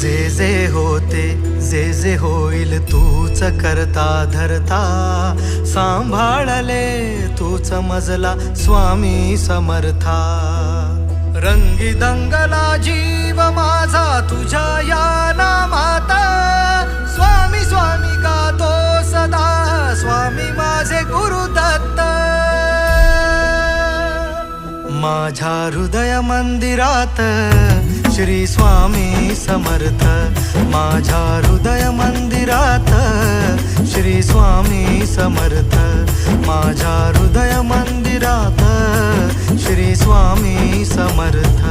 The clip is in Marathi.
जे होते जे होईल तूच करता धरता, सांभाळले तूच मजला स्वामी समर्था. रंगी दंगला जीव माझा तुझ्या या नामात, स्वामी स्वामी गातो सदा, स्वामी माझे गुरुदत्त. माझ्या हृदय मंदिरात श्री स्वामी समर्थ, माझ्या हृदय मंदिरात श्री स्वामी समर्थ, माझ्या हृदय मंदिरात श्री स्वामी समर्थ.